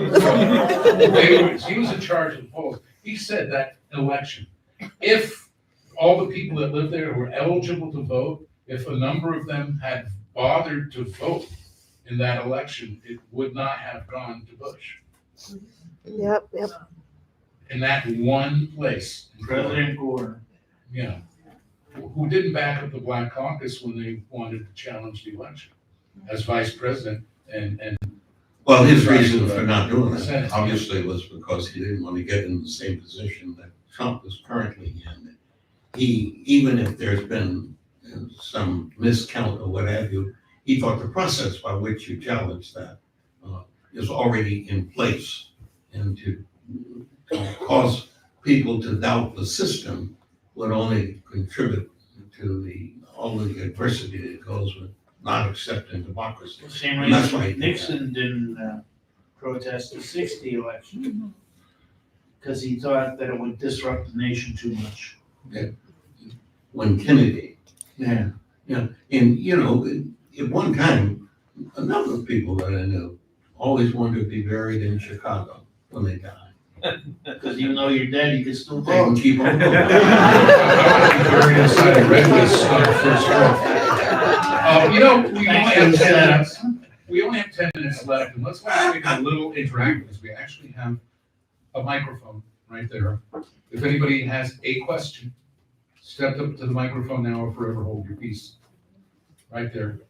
was in charge of the polls. He said that election, if all the people that lived there were eligible to vote, if a number of them had bothered to vote in that election, it would not have gone to Bush. Yep. In that one place. President Gore. Who didn't back up the Black Caucus when they wanted to challenge the election as vice president and Well, his reason for not doing that Senate. obviously was because he didn't want to get in the same position that Trump is currently in. Even if there's been some miscount or what have you, he thought the process by which you challenge that is already in place. And to cause people to doubt the system would only contribute to all of the adversity that goes with not accepting democracy. Same And that's why he reason did Nixon didn't protest the '60 election. Because he thought that it would disrupt the nation too much. When Kennedy, Yeah. at one time, a number of people that I knew always wanted to be buried in Chicago when they died. Because even though you're dead, you can still They can vote. keep on going. I want to be buried inside a red list first row. You know, we only have 10 minutes. We only have 10 minutes left, and let's make it a little interactive, because we actually have a microphone right there. If anybody has a question, step up to the microphone now or forever hold your peace. Right there,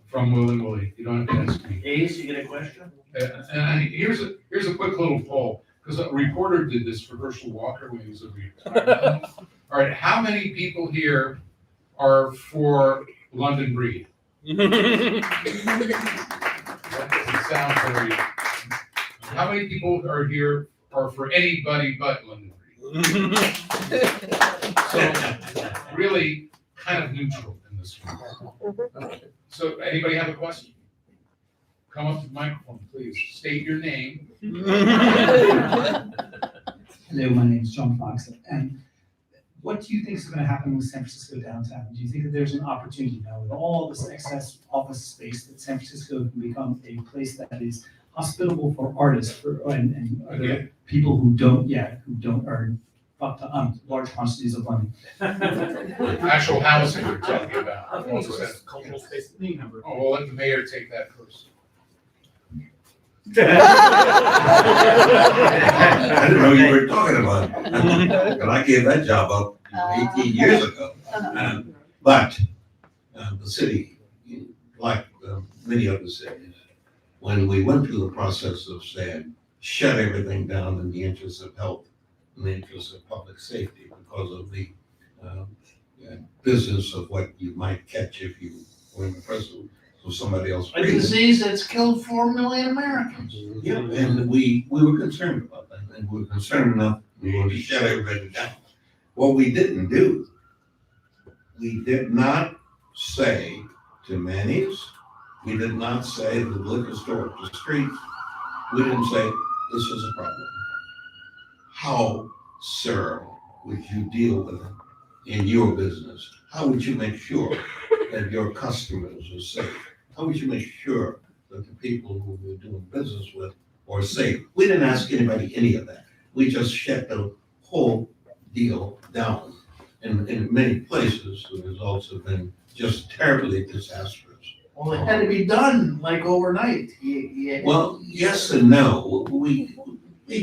from Will and Willie. You don't have to ask me. Ace, you get a question? And here's a quick little poll, because a reporter did this for Herschel Walker when he was over here. All right, how many people here are for London Breed? That doesn't sound very. How many people are here are for anybody but London Breed? So really kind of neutral in this one. So anybody have a question? Come up to the microphone, please. State your name. Hello, my name is John Fox, and what do you think is going to happen with San Francisco downtown? Do you think that there's an opportunity now with all this excess office space that San Francisco can become a place that is hospitable for artists and other people who don't earn large quantities of money? Actual housing you're talking about. Cultural space. Oh, we'll let the mayor take that first. I didn't know you were talking about it. But I gave that job up 18 years ago. But the city, like many other cities, when we went through the process of saying, shut everything down in the interest of health, in the interest of public safety, because of the business of what you might catch if you were in the presence of somebody else. A disease that's killed 4 million Americans. Yeah, and we were concerned about that, and we were concerned enough, we wanted to shut everybody down. What we didn't do, we did not say to Manny's, we did not say to the liquor store up the street, we didn't say, this is a problem. How, sir, would you deal with it in your business? How would you make sure that your customers are safe? How would you make sure that the people who we're doing business with are safe? We didn't ask anybody any of that. We just shut the whole deal down. And in many places, the results have been just terribly disastrous. Well, it had to be done like overnight. Well, yes and no. We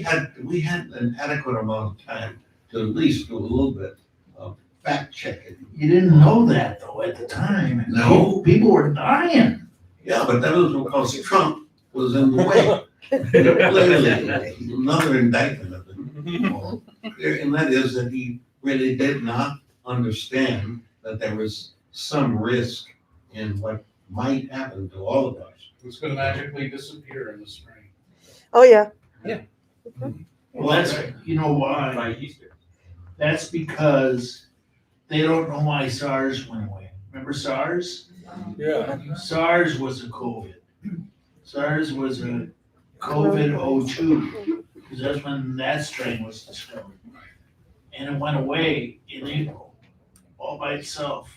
had an adequate amount of time to at least do a little bit of fact checking. You didn't know that though at the time. No. People were dying. Yeah, but that was because Trump was in the way. Clearly, another indictment of him. And that is that he really did not understand that there was some risk in what might happen to all of us. It's going to magically disappear in the spring. Oh, yeah. Well, that's, you know why? By Easter. That's because they don't know why SARS went away. Remember SARS? Yeah. SARS was a COVID. SARS was a COVID 02, because that's when that strain was discovered. And it went away in April, all by itself.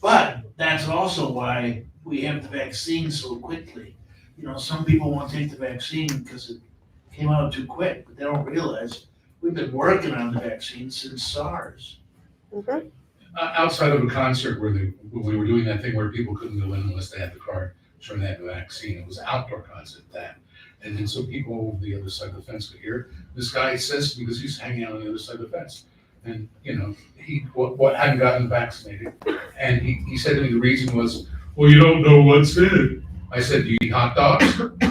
But that's also why we have the vaccine so quickly. You know, some people won't take the vaccine because it came out too quick, but they don't realize we've been working on the vaccine since SARS. Mhm. Outside of a concert where we were doing that thing where people couldn't go in unless they had the card showing they had the vaccine. It was an outdoor concert that. And then so people over the other side of the fence could hear. This guy says, because he's hanging out on the other side of the fence. And, you know, he hadn't gotten vaccinated. And he said to me the reason was, well, you don't know what's in it. I said, do you eat hot dogs? And a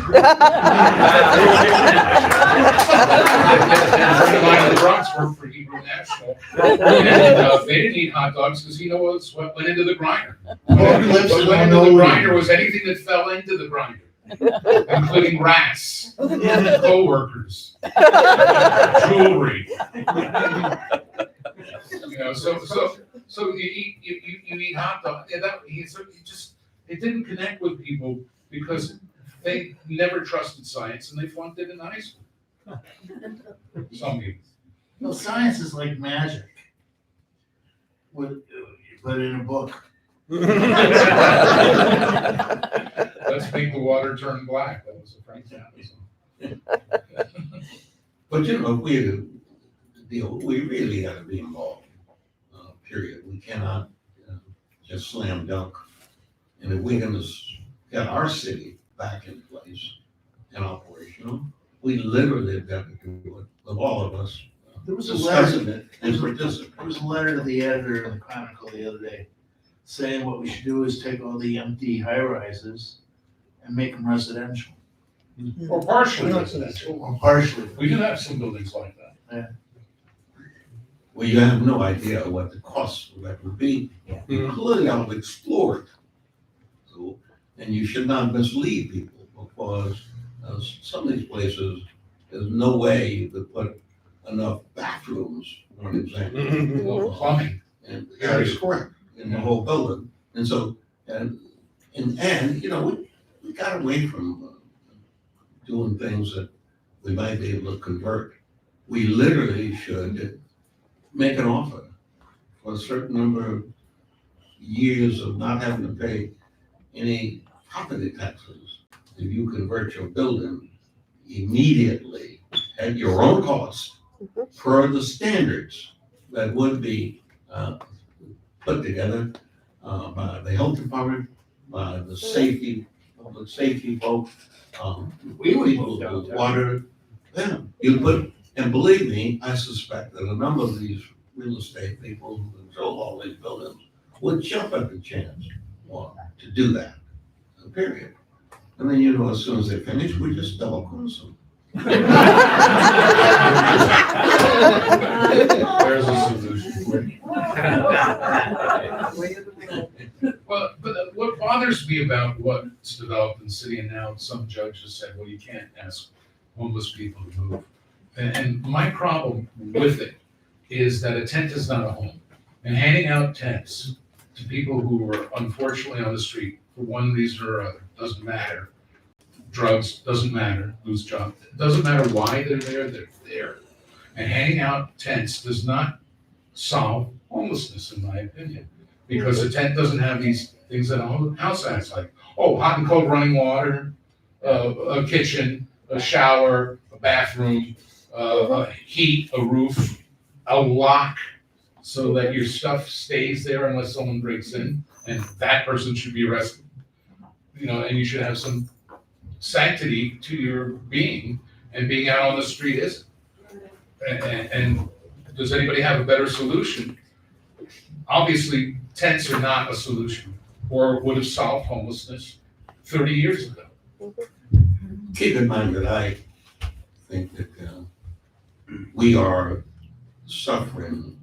friend of mine in the Bronx worked for Hebrew National. And they didn't eat hot dogs because he knows what went into the grinder. What went into the grinder was anything that fell into the grinder, including rats, co-workers, jewelry. You know, so you eat hot dogs. Yeah, it didn't connect with people because they never trusted science and they flunked it in high school. Some people. No, science is like magic. You put it in a book. Let's make the water turn black. That was a Frank Zappa song. But you know, if we had a deal, we really gotta be involved, period. We cannot just slam dunk. And if we're gonna get our city back in place and operational, we literally have got to do it with all of us There was a discussing letter, it and participating. there was a letter to the editor of the Chronicle the other day saying what we should do is take all the empty high rises and make them residential, Or partially residential. or partially. We do have some buildings like that. Well, you have no idea what the cost of that would be. You clearly ought to explore it. So, and you should not mislead people because some of these places, there's no way you could put enough bathrooms, for example. Well, plumbing. And that is correct, in the whole building. And so, and, you know, we got away from doing things that we might be able to convert. We literally should make an offer for a certain number of years of not having to pay any property taxes. If you convert your building immediately at your own cost per the standards that would be put together by the health department, by the safety, public safety folks, We would people move with downtown. water. Yeah, you put, and believe me, I suspect that a number of these real estate people who control all these buildings would jump at the chance to do that, period. And then, you know, as soon as they finish, we just double cross them. There's a solution for you. Well, but what bothers me about what's developed in the city, and now some judges said, well, you can't ask homeless people to move. And my problem with it is that a tent is not a home. And handing out tents to people who are unfortunately on the street for one reason or other, doesn't matter. Drugs, doesn't matter, lose job, doesn't matter why they're there. And handing out tents does not solve homelessness, in my opinion. Because a tent doesn't have these things that a house has, like, hot and cold running water, a kitchen, a shower, a bathroom, a heat, a roof, a lock, so that your stuff stays there unless someone breaks in, and that person should be arrested. You know, and you should have some sanctity to your being, and being out on the street isn't. And does anybody have a better solution? Obviously, tents are not a solution, or would have solved homelessness 30 years ago. Keep in mind that I think that we are suffering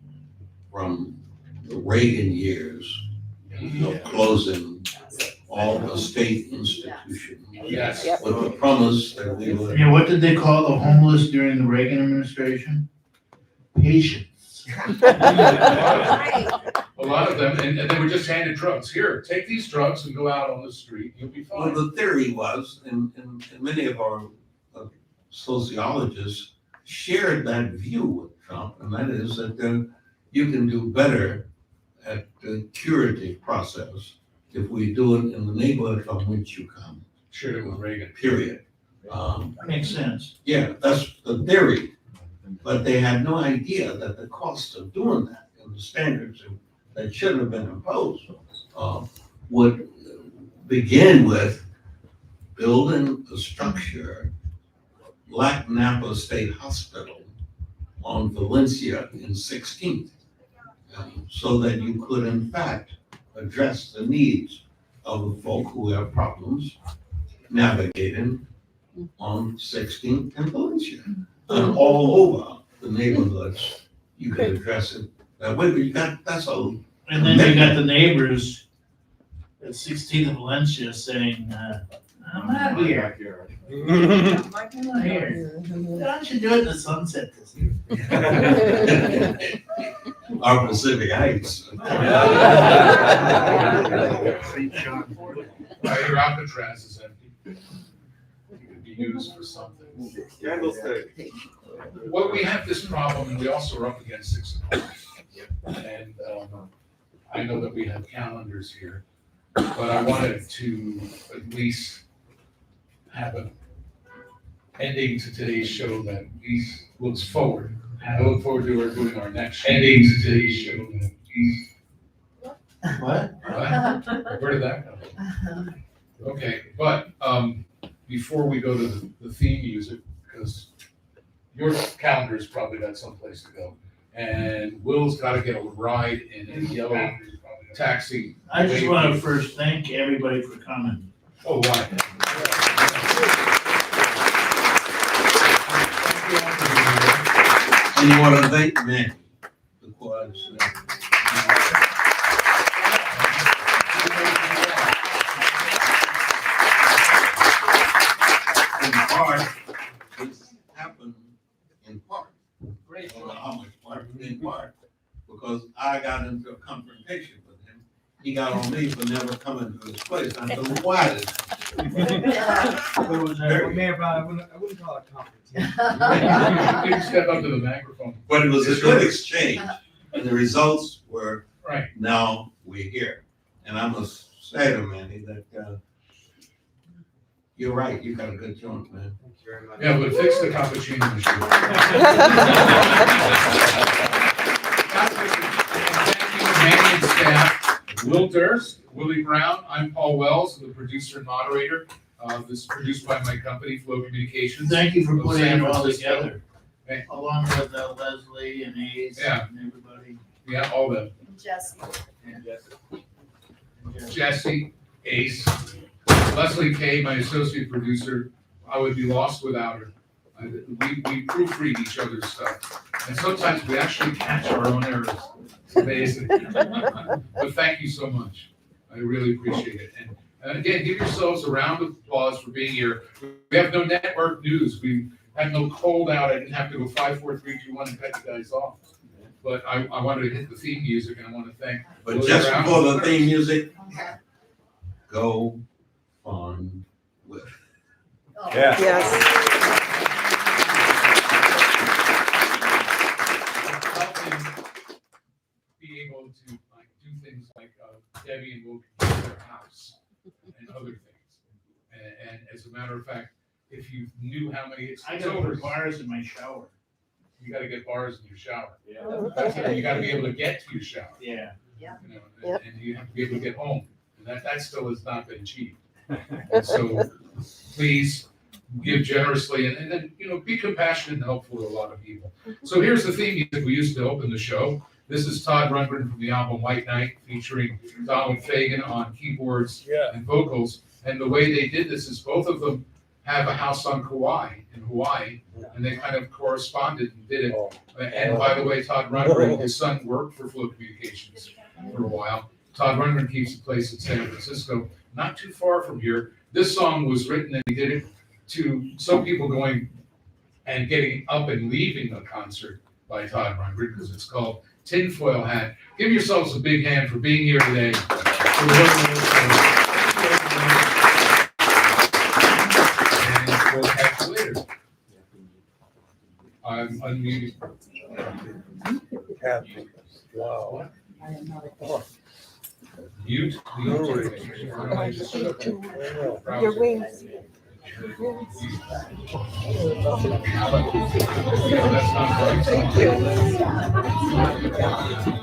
from the Reagan years of closing all the state institutions Yes. Yep. with the promise that we would. I mean, what did they call the homeless during the Reagan administration? Patients. A lot of them, and they were just handed drugs. Here, take these drugs and go out on the street, you'll be Well, fine. the theory was, and many of our sociologists shared that view with Trump, and that is that you can do better at the curative process if we do it in the neighborhood from which you come, Shared it with Reagan. period. Makes sense. Yeah, that's the theory, but they had no idea that the cost of doing that and the standards that should have been imposed would begin with building a structure like Napa State Hospital on Valencia in 16th, so that you could in fact address the needs of the folk who have problems navigating on 16th and Valencia. And all over the neighborhoods, you could address it that way, but you got, that's all. And then you got the neighbors at 16th and Valencia saying, I'm not here. I'm not here. Why don't you do it in the Sunset District? Our Pacific Heights. Your Alcatraz is empty. It could be used for something. Well, we have this problem, and we also are up against 6 o'clock. And I know that we have calendars here, but I wanted to at least have a ending to today's show that he looks forward. I look forward to her doing our next ending to today's show that he's. What? What? Where did that come from? Okay, but before we go to the theme music, because your calendar's probably got someplace to go, and Will's got to get a ride in a yellow taxi. I just want to first thank everybody for coming. Oh, why? And you want to thank Manny, the choir. In part, this happened in part. Great. I don't know how much part, but in part, because I got into a confrontation with him. He got on me for never coming to his place. I said, well, why did? Mayor Brown, I wouldn't call it a competition. You can step up to the microphone. But it was a good exchange, and the results were, Right. now we're here. And I must say to Manny that, you're right, you got a good joint, man. Thank you very much. Yeah, but fix the cappuccino machine. Thank you, Manny and staff. Will Durst, Willie Brown, I'm Paul Wells, the producer and moderator. This is produced by my company, Flow Communications. Thank you for of putting San it all Francisco. together, Hey. along with Leslie and Ace Yeah. and everybody. Yeah, all the Jesse. Jesse, Ace, Leslie Kay, my associate producer. I would be lost without her. We proofread each other's stuff. And sometimes we actually catch our own errors. It's amazing. But thank you so much. I really appreciate it. And again, give yourselves a round of applause for being here. We have no network news. We had no cold out. I didn't have to go 5, 4, 3, 2, 1 and cut you guys off. But I wanted to hit the theme music, and I want to thank. But Willie just Brown. before the theme music, go on with. Yeah. Yes. Help him be able to like do things like Debbie and Will can keep their house and other things. And as a matter of fact, if you knew how many I it's gotta over, put bars in my shower. you got to get bars in your shower. Yeah. You got to be able to get to your shower. Yeah. You know, Yep. and you have to be able to get home. And that still has not been achieved. And so please give generously and then, be compassionate and helpful to a lot of people. So here's the theme music we used to open the show. This is Todd Rundgren from the album White Knight featuring Donald Fagen on keyboards Yeah. and vocals. And the way they did this is both of them have a house on Kauai, in Hawaii, and they kind of corresponded and did it. Oh. And by the way, Todd Rundgren, his son worked for Flow Communications for a while. Todd Rundgren keeps a place in San Francisco, not too far from here. This song was written and he did it to some people going and getting up and leaving a concert by Todd Rundgren because it's called Tinfoil Hat. Give yourselves a big hand for being here today. And we'll catch you later. I'm unmuted. Kathy. Wow. Mute. Your wings. That's not right. Thank you.